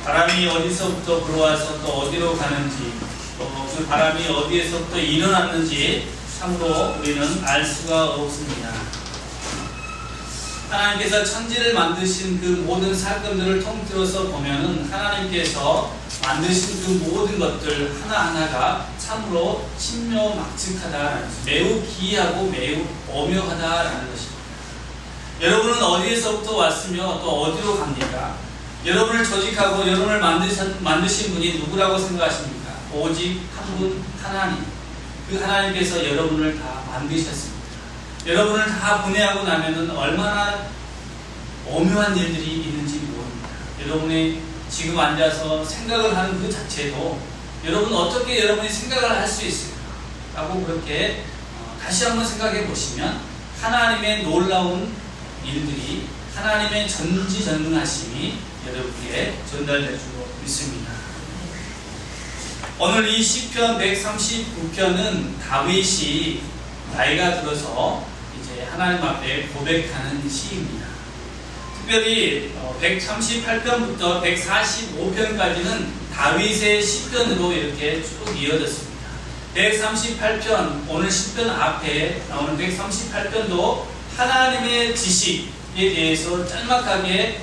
바람이 어디서부터 불어와서 또 어디로 가는지, 또 그 바람이 어디에서부터 일어났는지 참으로 우리는 알 수가 없습니다. 하나님께서 천지를 만드신 그 모든 사건들을 통틀어서 보면은 하나님께서 만드신 그 모든 것들 하나하나가 참으로 신묘막측하다, 매우 기이하고 매우 오묘하다라는 것입니다. 여러분은 어디에서부터 왔으며 또 어디로 갑니까? 여러분을 조직하고 여러분을 만드신 분이 누구라고 생각하십니까? 오직 한 분 하나님. 그 하나님께서 여러분을 다 만드셨습니다. 여러분을 다 분해하고 나면은 얼마나 오묘한 일들이 있는지 모릅니다. 여러분이 지금 앉아서 생각을 하는 그 자체도 여러분 어떻게 여러분이 생각을 할 수 있을까? 라고 그렇게 다시 한번 생각해 보시면 하나님의 놀라운 일들이, 하나님의 전지전능하심이 여러분께 전달될 수 있습니다. 오늘 이 시편 139편은 다윗이 나이가 들어서 이제 하나님 앞에 고백하는 시입니다. 특별히 138편부터 145편까지는 다윗의 시편으로 이렇게 쭉 이어졌습니다. 138편, 오늘 시편 앞에 나오는 138편도 하나님의 지식에 대해서 짤막하게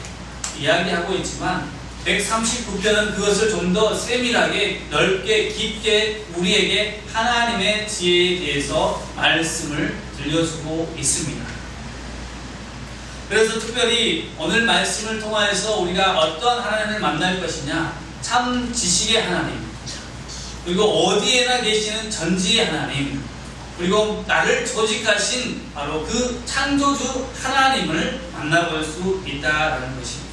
이야기하고 있지만 139편은 그것을 좀 더 세밀하게 넓게 깊게 우리에게 하나님의 지혜에 대해서 말씀을 들려주고 있습니다. 그래서 특별히 오늘 말씀을 통하여서 우리가 어떠한 하나님을 만날 것이냐, 참 지식의 하나님, 그리고 어디에나 계시는 전지의 하나님, 그리고 나를 조직하신 바로 그 창조주 하나님을 만나볼 수 있다라는 것입니다.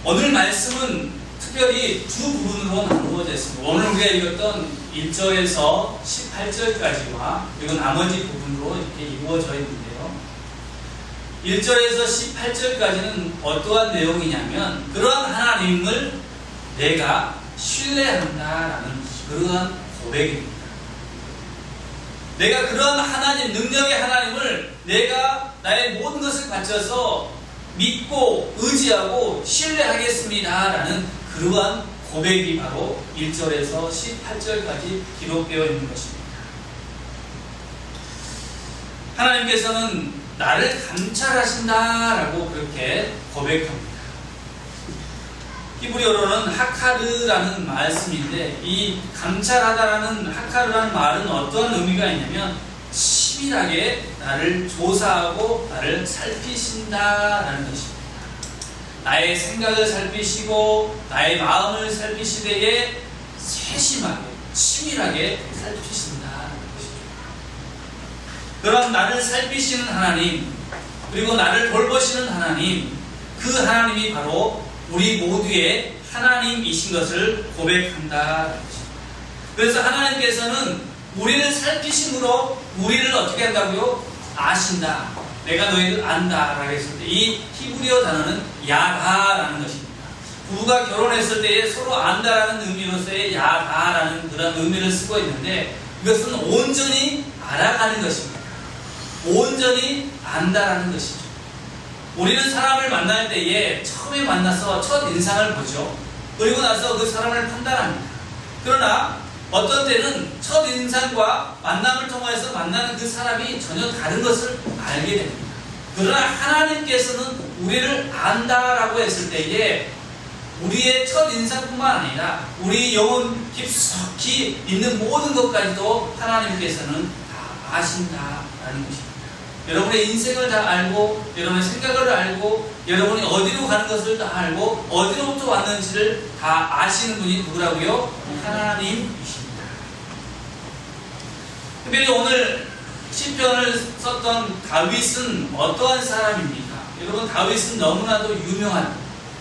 오늘 말씀은 특별히 두 부분으로 나누어져 있습니다. 오늘 우리가 읽었던 1절에서 18절까지와 그리고 나머지 부분으로 이렇게 이루어져 있는데요. 1절에서 18절까지는 어떠한 내용이냐면 그러한 하나님을 내가 신뢰한다라는 그러한 고백입니다. 내가 그러한 하나님, 능력의 하나님을 내가 나의 모든 것을 바쳐서 믿고 의지하고 신뢰하겠습니다 라는 그러한 고백이 바로 1절에서 18절까지 기록되어 있는 것입니다. 하나님께서는 나를 감찰하신다 라고 그렇게 고백합니다. 히브리어로는 하카르라는 말씀인데 이 감찰하다라는 하카르라는 말은 어떠한 의미가 있냐면 치밀하게 나를 조사하고 나를 살피신다라는 것입니다. 나의 생각을 살피시고 나의 마음을 살피시되에 세심하게 치밀하게 살피신다라는 것이죠. 그런 나를 살피시는 하나님, 그리고 나를 돌보시는 하나님, 그 하나님이 바로 우리 모두의 하나님이신 것을 고백한다라는 것입니다. 그래서 하나님께서는 우리를 살피심으로 우리를 어떻게 한다고요? 아신다. 내가 너희를 안다 라고 했을 때 이 히브리어 단어는 야다라는 것입니다. 부부가 결혼했을 때에 서로 안다라는 의미로서의 야다라는 그런 의미를 쓰고 있는데 이것은 온전히 알아가는 것입니다. 온전히 안다라는 것이죠. 우리는 사람을 만날 때에 처음에 만나서 첫 인상을 보죠. 그리고 나서 그 사람을 판단합니다. 그러나 어떤 때는 첫 인상과 만남을 통해서 만나는 그 사람이 전혀 다른 것을 알게 됩니다. 그러나 하나님께서는 우리를 안다라고 했을 때에 우리의 첫 인상뿐만 아니라 우리 영혼 깊숙이 있는 모든 것까지도 하나님께서는 다 아신다라는 것입니다. 여러분의 인생을 다 알고 여러분의 생각을 알고 여러분이 어디로 가는 것을 다 알고 어디로부터 왔는지를 다 아시는 분이 누구라고요? 하나님이십니다. 특별히 오늘 시편을 썼던 다윗은 어떠한 사람입니까? 여러분 다윗은 너무나도 유명한,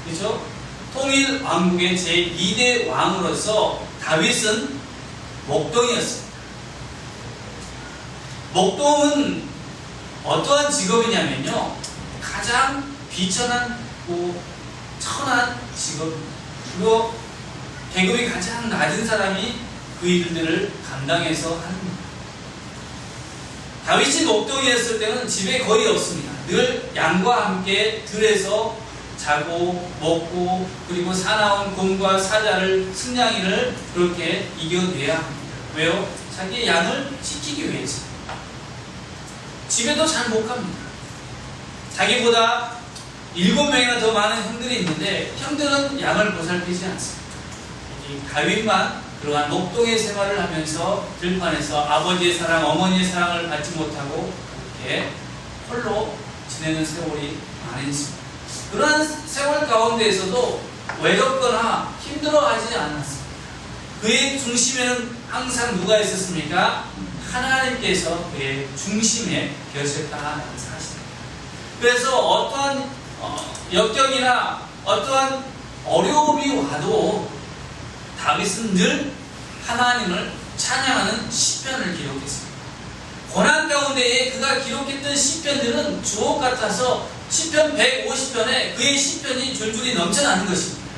그렇죠? 통일 왕국의 제2대 왕으로서 다윗은 목동이었습니다. 목동은 어떠한 직업이냐면요, 가장 비천하고 천한 직업입니다. 그리고 계급이 가장 낮은 사람이 그 일들을 감당해서 합니다. 다윗이 목동이었을 때는 집에 거의 없습니다. 늘 양과 함께 들에서 자고 먹고 그리고 사나운 곰과 사자를 승냥이를 그렇게 이겨내야 합니다. 왜요? 자기의 양을 지키기 위해서. 집에도 잘 못 갑니다. 자기보다 7명이나 더 많은 형들이 있는데 형들은 양을 보살피지 않습니다. 다윗만 그러한 목동의 생활을 하면서 들판에서 아버지의 사랑, 어머니의 사랑을 받지 못하고 이렇게 홀로 지내는 세월이 많이 있습니다. 그러한 세월 가운데에서도 외롭거나 힘들어하지 않았습니다. 그의 중심에는 항상 누가 있었습니까? 하나님께서 그의 중심에 계셨다는 사실입니다. 그래서 어떠한 역경이나 어떠한 어려움이 와도 다윗은 늘 하나님을 찬양하는 시편을 기록했습니다. 고난 가운데에 그가 기록했던 시편들은 주옥 같아서 시편 150편에 그의 시편이 줄줄이 넘쳐나는 것입니다.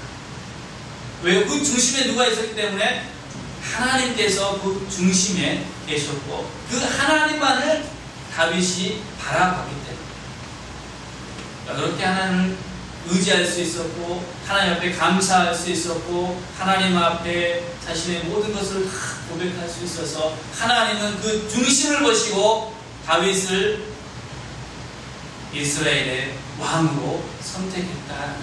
왜요? 그 중심에 누가 있었기 때문에 하나님께서 그 중심에 계셨고 그 하나님만을 다윗이 바라봤기 때문에 그렇게 하나님을 의지할 수 있었고 하나님 앞에 감사할 수 있었고 하나님 앞에 자신의 모든 것을 다 고백할 수 있어서 하나님은 그 중심을 보시고 다윗을 이스라엘의 왕으로 선택했다.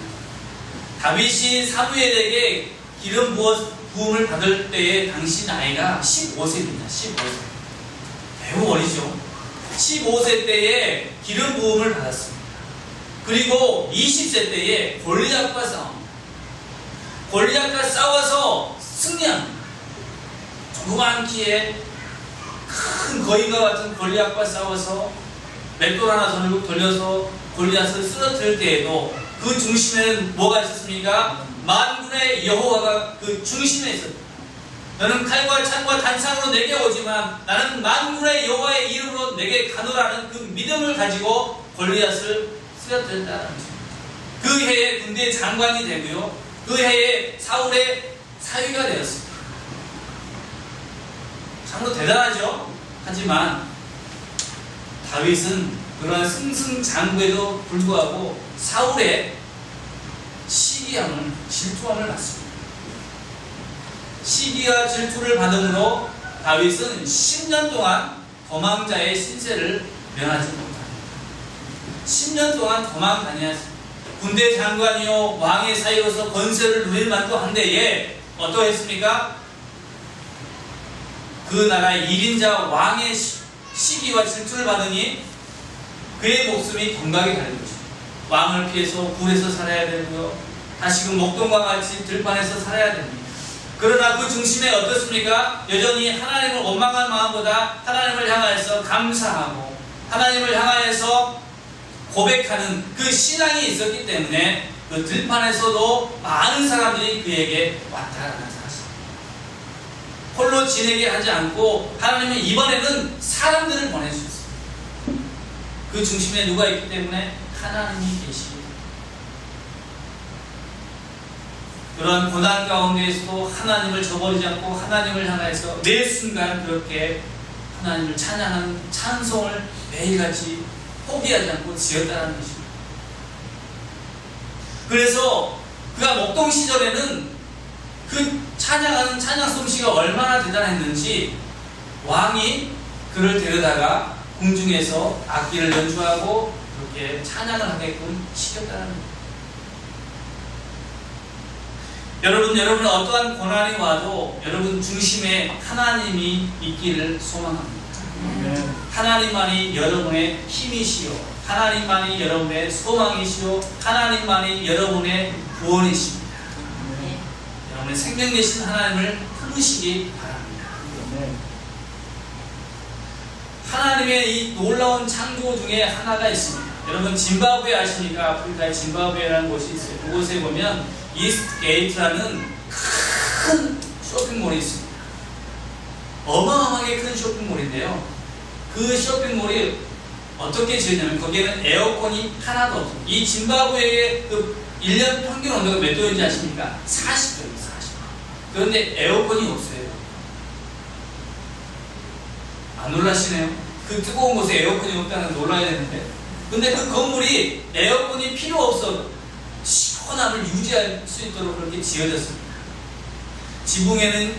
다윗이 사무엘에게 기름 부음을 받을 때의 당시 나이가 15세입니다. 15세. 매우 어리죠. 15세 때에 기름 부음을 받았습니다. 그리고 20세 때에 골리앗과 싸웁니다. 골리앗과 싸워서 승리합니다. 조그만 키에 큰 거인과 같은 골리앗과 싸워서 맷돌 하나 돌려서 골리앗을 쓰러뜨릴 때에도 그 중심에는 뭐가 있었습니까? 만군의 여호와가 그 중심에 있었다. 너는 칼과 창과 단창으로 내게 오지만 나는 만군의 여호와의 이름으로 내게 가노라는 그 믿음을 가지고 골리앗을 쓰러뜨렸다는 것입니다. 그 해에 군대 장관이 되고요. 그 해에 사울의 사위가 되었습니다. 참으로 대단하죠. 하지만 다윗은 그러한 승승장구에도 불구하고 사울의 시기함을 질투함을 받습니다. 시기와 질투를 받음으로 다윗은 10년 동안 도망자의 신세를 면하지 못합니다. 10년 동안 도망 다녔습니다. 군대 장관이요 왕의 사이로서 권세를 누릴 만도 한데에 어떠했습니까? 그 나라의 1인자 왕의 시기와 질투를 받으니 그의 목숨이 경각에 달린 것입니다. 왕을 피해서 굴에서 살아야 되고요. 다시금 목동과 같이 들판에서 살아야 됩니다. 그러나 그 중심에 어떻습니까? 여전히 하나님을 원망한 마음보다 하나님을 향하여서 감사하고 하나님을 향하여서 고백하는 그 신앙이 있었기 때문에 그 들판에서도 많은 사람들이 그에게 왔다라는 사실. 홀로 지내게 하지 않고 하나님은 이번에는 사람들을 보내주셨습니다. 그 중심에 누가 있기 때문에 하나님이 계시고 그런 고난 가운데에서도 하나님을 저버리지 않고 하나님을 향해서 매 순간 그렇게 하나님을 찬양하는 찬송을 매일같이 포기하지 않고 지었다는 것입니다. 그래서 그가 목동 시절에는 그 찬양하는 찬양 솜씨가 얼마나 대단했는지 왕이 그를 데려다가 궁중에서 악기를 연주하고 그렇게 찬양을 하게끔 시켰다는 겁니다. 여러분은 어떠한 고난이 와도 여러분 중심에 하나님이 있기를 소망합니다. 하나님만이 여러분의 힘이시요 하나님만이 여러분의 소망이시요 하나님만이 여러분의 구원이십니다. 여러분의 생명 되신 하나님을 품으시기 바랍니다. 하나님의 이 놀라운 창조 중에 하나가 있습니다. 여러분 짐바브웨 아십니까? 아프리카의 짐바브웨라는 곳이 있어요. 그곳에 보면 이스트 게이트라는 큰 쇼핑몰이 있습니다. 어마어마하게 큰 쇼핑몰인데요. 그 쇼핑몰이 어떻게 지었냐면 거기에는 에어컨이 하나도 없어요. 이 짐바브웨의 그 1년 평균 온도가 몇 도인지 아십니까? 40도입니다. 40도. 그런데 에어컨이 없어요. 안 놀라시네요? 그 뜨거운 곳에 에어컨이 없다는 건 놀라야 되는데 근데 그 건물이 에어컨이 필요 없어도 시원함을 유지할 수 있도록 그렇게 지어졌습니다. 지붕에는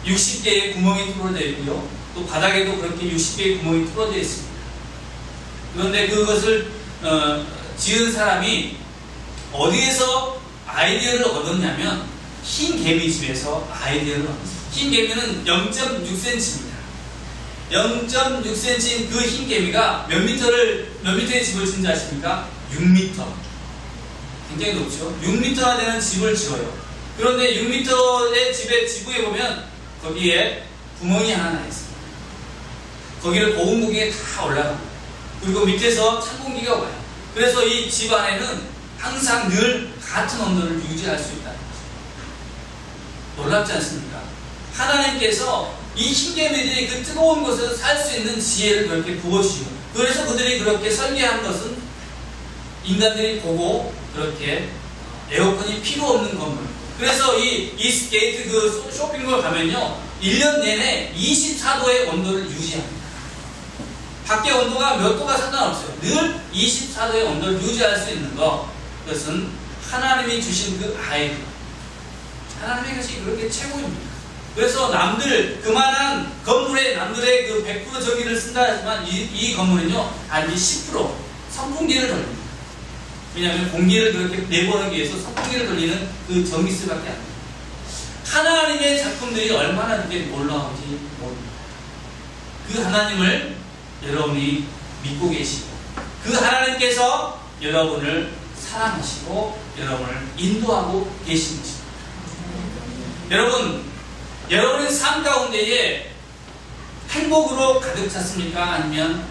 60개의 구멍이 뚫어져 있고요. 또 바닥에도 그렇게 60개의 구멍이 뚫어져 있습니다. 그런데 그것을 지은 사람이 어디에서 아이디어를 얻었냐면 흰 개미집에서 아이디어를 얻었어요. 흰 개미는 0.6cm입니다. 0.6cm인 그 흰 개미가 몇 미터의 집을 짓는지 아십니까? 6m. 굉장히 높죠? 6m나 되는 집을 지어요. 그런데 6m의 집의 지붕에 보면 거기에 구멍이 하나 나 있습니다. 거기를 고온 공기가 다 올라갑니다. 그리고 밑에서 찬 공기가 와요. 그래서 이 집 안에는 항상 늘 같은 온도를 유지할 수 있다는 거죠. 놀랍지 않습니까? 하나님께서 이 흰개미들이 그 뜨거운 곳에서 살 수 있는 지혜를 그렇게 부어주시고, 그래서 그들이 그렇게 설계한 것은 인간들이 보고 그렇게 에어컨이 필요 없는 건물. 그래서 이 이스트게이트 그 쇼핑몰 가면요, 1년 내내 24도의 온도를 유지합니다. 밖에 온도가 몇 도가 상관없어요. 늘 24도의 온도를 유지할 수 있는 것. 그것은 하나님이 주신 그 아이디어. 하나님의 것이 그렇게 최고입니다. 그래서 남들, 그만한 건물에 남들의 그 100% 전기를 쓴다 하지만 이 건물은요, 단지 10% 선풍기를 돌립니다. 왜냐하면 공기를 그렇게 내보내기 위해서 선풍기를 돌리는 그 전기세밖에 안 됩니다. 하나님의 작품들이 얼마나 그렇게 놀라운지 모릅니다. 그 하나님을 여러분이 믿고 계시고, 그 하나님께서 여러분을 사랑하시고 여러분을 인도하고 계신 것입니다. 여러분의 삶 가운데에 행복으로 가득 찼습니까? 아니면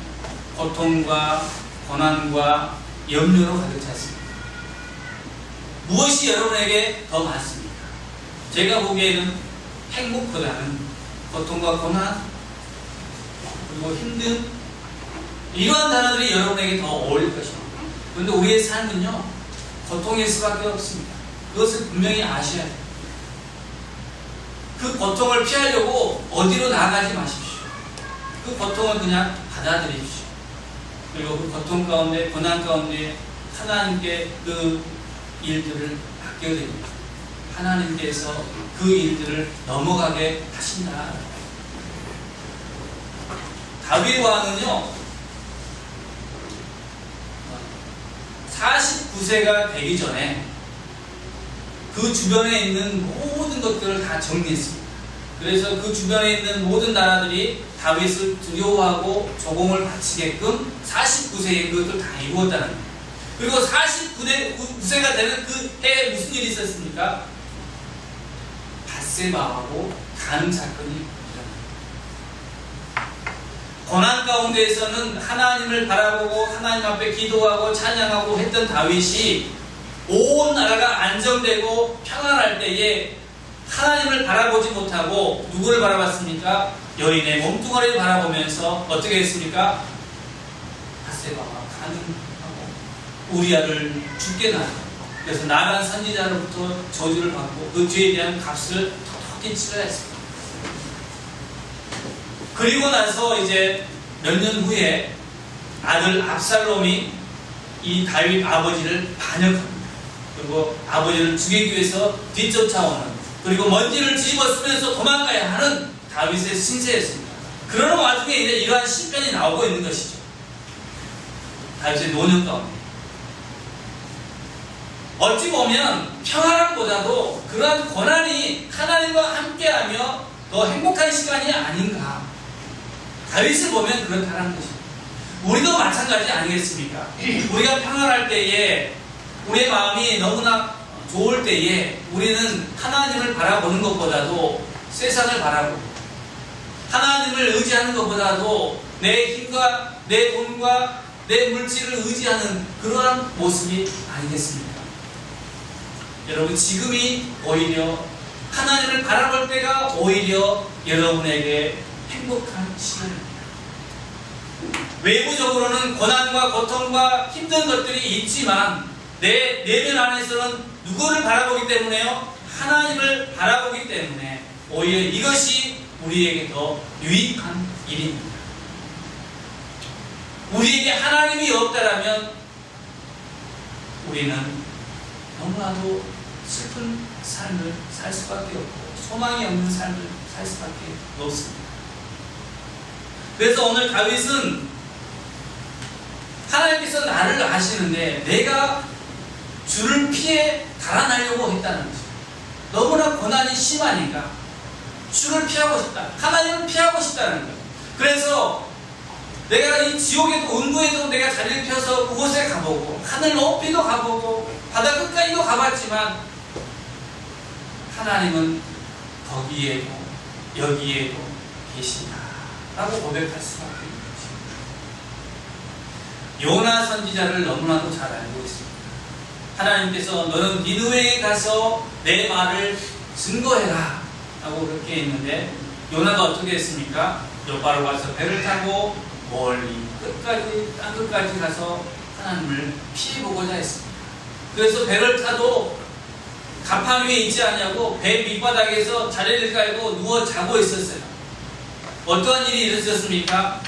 고통과 고난과 염려로 가득 찼습니까? 무엇이 여러분에게 더 많습니까? 제가 보기에는 행복보다는 고통과 고난, 그리고 힘듦, 이러한 단어들이 여러분에게 더 어울릴 것입니다. 그런데 우리의 삶은요, 고통일 수밖에 없습니다. 그것을 분명히 아셔야 돼요. 그 고통을 피하려고 어디로 나아가지 마십시오. 그 고통을 그냥 받아들이십시오. 그리고 그 고통 가운데, 고난 가운데 하나님께 그 일들을 맡겨드립니다. 하나님께서 그 일들을 넘어가게 하신다. 다윗 왕은요, 49세가 되기 전에 그 주변에 있는 모든 것들을 다 정리했습니다. 그래서 그 주변에 있는 모든 나라들이 다윗을 두려워하고 조공을 바치게끔 49세에 그것을 다 이루었다는 거예요. 그리고 49세가 되는 그 해에 무슨 일이 있었습니까? 밧세바하고 가늠 사건이 일어납니다. 고난 가운데에서는 하나님을 바라보고 하나님 앞에 기도하고 찬양하고 했던 다윗이 온 나라가 안정되고 평안할 때에 하나님을 바라보지 못하고 누구를 바라봤습니까? 여인의 몸뚱아리를 바라보면서 어떻게 했습니까? 밧세바와 가늠하고 우리아를 죽게 나가고, 그래서 나간 선지자로부터 저주를 받고 그 죄에 대한 값을 톡톡히 치러야 했습니다. 그리고 나서 이제 몇 년 후에 아들 압살롬이 이 다윗 아버지를 반역합니다. 그리고 아버지를 죽이기 위해서 뒤쫓아오는, 그리고 먼지를 집어쓰면서 도망가야 하는 다윗의 신세였습니다. 그러는 와중에 이제 이러한 시편이 나오고 있는 것이죠. 다윗의 노년 가운데. 어찌 보면 평안함보다도 그러한 고난이 하나님과 함께하며 더 행복한 시간이 아닌가. 다윗을 보면 그렇다는 것입니다. 우리도 마찬가지 아니겠습니까? 우리가 평안할 때에, 우리의 마음이 너무나 좋을 때에 우리는 하나님을 바라보는 것보다도 세상을 바라보고, 하나님을 의지하는 것보다도 내 힘과 내 돈과 내 물질을 의지하는 그러한 모습이 아니겠습니까? 여러분, 지금이 오히려 하나님을 바라볼 때가 오히려 여러분에게 행복한 시간입니다. 외부적으로는 고난과 고통과 힘든 것들이 있지만 내 내면 안에서는 누구를 바라보기 때문에요? 하나님을 바라보기 때문에 오히려 이것이 우리에게 더 유익한 일입니다. 우리에게 하나님이 없다라면 우리는 너무나도 슬픈 삶을 살 수밖에 없고 소망이 없는 삶을 살 수밖에 없습니다. 그래서 오늘 다윗은 하나님께서 나를 아시는데 내가 주를 피해 달아나려고 했다는 거죠. 너무나 고난이 심하니까 주를 피하고 싶다. 하나님을 피하고 싶다는 거예요. 그래서 내가 이 지옥에도 음부에도 내가 자리를 펴서 그곳에 가보고 하늘 높이도 가보고 바다 끝까지도 가봤지만 하나님은 거기에도 여기에도 계신다 라고 고백할 수밖에 없는 것입니다. 요나 선지자를 너무나도 잘 알고 있습니다. 하나님께서 너는 니느웨에 가서 내 말을 증거해라 라고 그렇게 했는데 요나가 어떻게 했습니까? 요바로 가서 배를 타고 멀리 끝까지 땅 끝까지 가서 하나님을 피해보고자 했습니다. 그래서 배를 타도 갑판 위에 있지 않냐고 배 밑바닥에서 자리를 깔고 누워 자고 있었어요. 어떠한 일이 일어났습니까?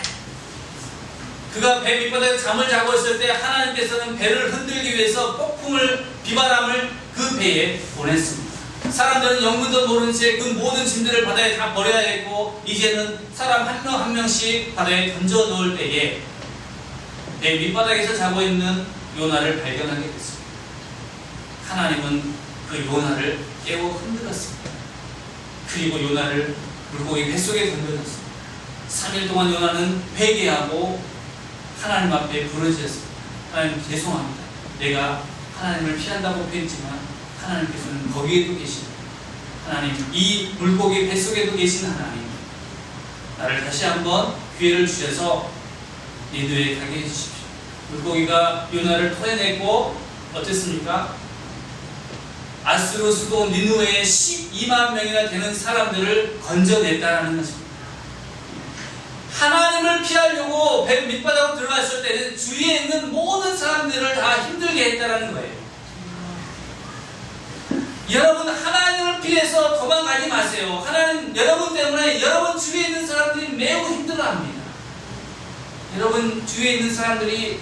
그가 배 밑바닥에 잠을 자고 있을 때 하나님께서는 배를 흔들기 위해서 폭풍을 비바람을 그 배에 보냈습니다. 사람들은 영문도 모른 채 그 모든 짐들을 바다에 다 버려야 했고 이제는 사람 한 명 한 명씩 바다에 던져 놓을 때에 배 밑바닥에서 자고 있는 요나를 발견하게 됐습니다. 하나님은 그 요나를 깨워 흔들었습니다. 그리고 요나를 물고기 뱃속에 던져놨습니다. 3일 동안 요나는 회개하고 하나님 앞에 부르짖었습니다. 하나님 죄송합니다. 내가 하나님을 피한다고 했지만 하나님께서는 거기에도 계십니다. 하나님, 이 물고기 뱃속에도 계신 하나님, 나를 다시 한번 기회를 주셔서 니느웨에 가게 해주십시오. 물고기가 요나를 토해내고 어땠습니까? 아수르 수도 니느웨에 12만 명이나 되는 사람들을 건져냈다는 것입니다. 하나님을 피하려고 배 밑바닥으로 들어갔을 때는 주위에 있는 모든 사람들을 다 힘들게 했다는 거예요. 여러분, 하나님을 피해서 도망가지 마세요. 하나님, 여러분 때문에 여러분 주위에 있는 사람들이 매우 힘들어합니다. 여러분 주위에 있는 사람들이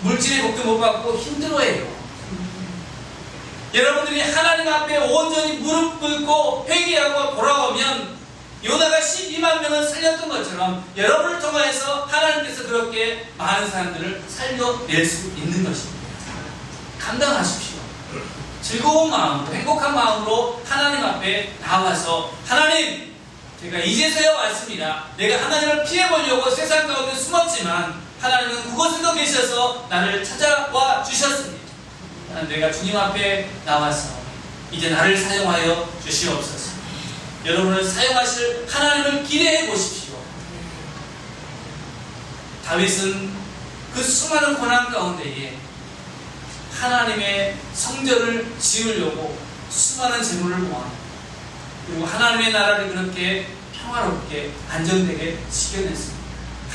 물질의 복도 못 받고 힘들어해요. 여러분들이 하나님 앞에 온전히 무릎 꿇고 회개하고 돌아오면 요나가 12만 명을 살렸던 것처럼 여러분을 통해서 하나님께서 그렇게 많은 사람들을 살려낼 수 있는 것입니다. 감당하십시오. 즐거운 마음으로, 행복한 마음으로 하나님 앞에 나와서 하나님, 제가 이제서야 왔습니다. 내가 하나님을 피해보려고 세상 가운데 숨었지만 하나님은 그곳에도 계셔서 나를 찾아와 주셨습니다. 내가 주님 앞에 나와서 이제 나를 사용하여 주시옵소서. 여러분을 사용하실 하나님을 기대해 보십시오. 다윗은 그 수많은 고난 가운데에 하나님의 성전을 지으려고 수많은 재물을 모았습니다. 그리고 하나님의 나라를 그렇게 평화롭게 안정되게 지켜냈습니다.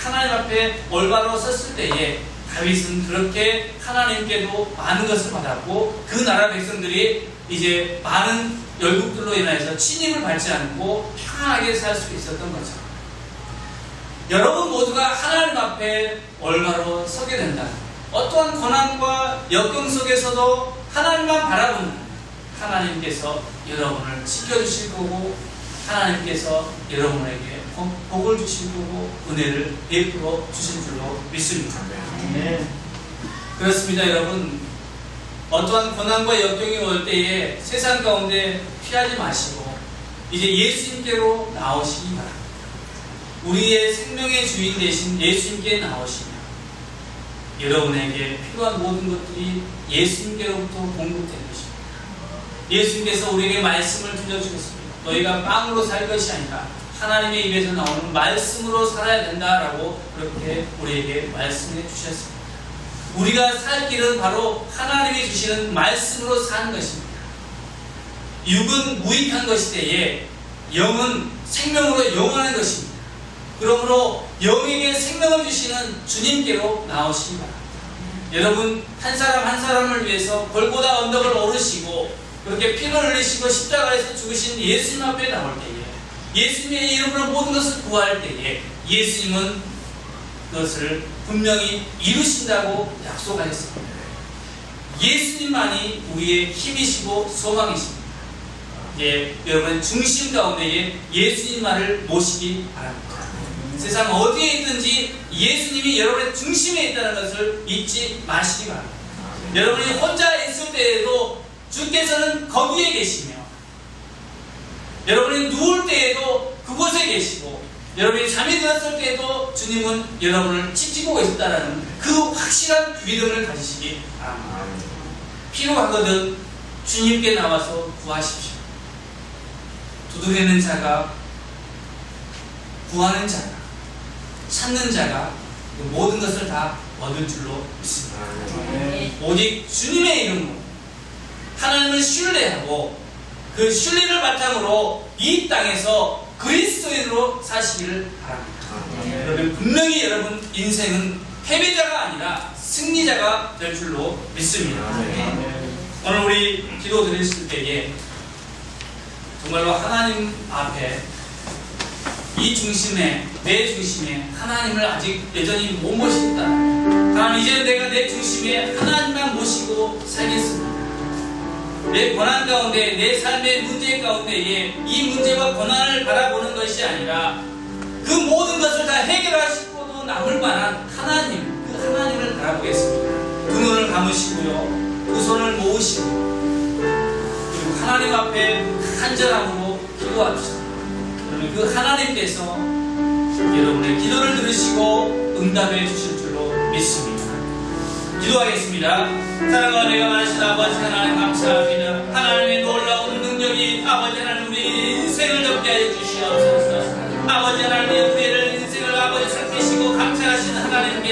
하나님 앞에 올바로 섰을 때에 다윗은 그렇게 하나님께도 많은 것을 받았고 그 나라 백성들이 이제 많은 열국들로 인해서 침입을 받지 않고 평안하게 살 수 있었던 거죠. 여러분 모두가 하나님 앞에 올바로 서게 된다. 어떠한 고난과 역경 속에서도 하나님만 바라보는 하나님께서 여러분을 지켜주실 거고 하나님께서 여러분에게 복을 주실 거고 은혜를 베풀어 주실 줄로 믿습니다. 네. 그렇습니다. 여러분, 어떠한 고난과 역경이 올 때에 세상 가운데 피하지 마시고 이제 예수님께로 나오시기 바랍니다. 우리의 생명의 주인 되신 예수님께 나오시면 여러분에게 필요한 모든 것들이 예수님께로부터 공급될 것입니다. 예수님께서 우리에게 말씀을 들려주셨습니다. 너희가 빵으로 살 것이 아니라 하나님의 입에서 나오는 말씀으로 살아야 된다라고 그렇게 우리에게 말씀해 주셨습니다. 우리가 살 길은 바로 하나님이 주시는 말씀으로 사는 것입니다. 육은 무익한 것이 때에 영은 생명으로 영원한 것입니다. 그러므로 영에게 생명을 주시는 주님께로 나오시기 바랍니다. 여러분, 한 사람 한 사람을 위해서 골고다 언덕을 오르시고 그렇게 피를 흘리시고 십자가에서 죽으신 예수님 앞에 나올 때에 예수님의 이름으로 모든 것을 구할 때에 예수님은 그것을 분명히 이루신다고 약속하셨습니다. 예수님만이 우리의 힘이시고 소망이십니다. 예, 여러분의 중심 가운데에 예수님만을 모시기 바랍니다. 세상 어디에 있든지 예수님이 여러분의 중심에 있다는 것을 잊지 마시기 바랍니다. 여러분이 혼자 있을 때에도 주께서는 거기에 계시며, 여러분이 누울 때에도 그곳에 계시고, 여러분이 잠이 들었을 때에도 주님은 여러분을 지키고 계신다는 그 확실한 믿음을 가지시기 바랍니다. 필요하거든 주님께 나와서 구하십시오. 두드리는 자가, 구하는 자가, 찾는 자가 모든 것을 다 얻을 줄로 믿습니다. 오직 주님의 이름으로 하나님을 신뢰하고 그 신뢰를 바탕으로 이 땅에서 그리스도인으로 사시기를 바랍니다. 여러분, 분명히 여러분 인생은 패배자가 아니라 승리자가 될 줄로 믿습니다. 오늘 우리 기도 드렸을 때에 정말로 하나님 앞에 이 중심에, 내 중심에 하나님을 아직 여전히 못 모신다. 하나님, 이제는 내가 내 중심에 하나님만 모시고 살겠습니다. 내 고난 가운데, 내 삶의 문제 가운데에 이 문제와 고난을 바라보는 것이 아니라 그 모든 것을 다 해결하시고도 남을 만한 하나님, 그 하나님을 바라보겠습니다. 두 눈을 감으시고요, 두 손을 모으시고, 그리고 하나님 앞에 간절함으로 기도합시다. 그 하나님께서 여러분의 기도를 들으시고 응답해 주실 줄로 믿습니다. 기도하겠습니다. 사랑하는 내가 많으신 아버지 하나님 감사합니다. 하나님의 놀라운 능력이 아버지 하나님 우리 인생을 덮게 하여 주시옵소서. 아버지 하나님 우리의 인생을 아버지 살피시고 감찰하시는 하나님께서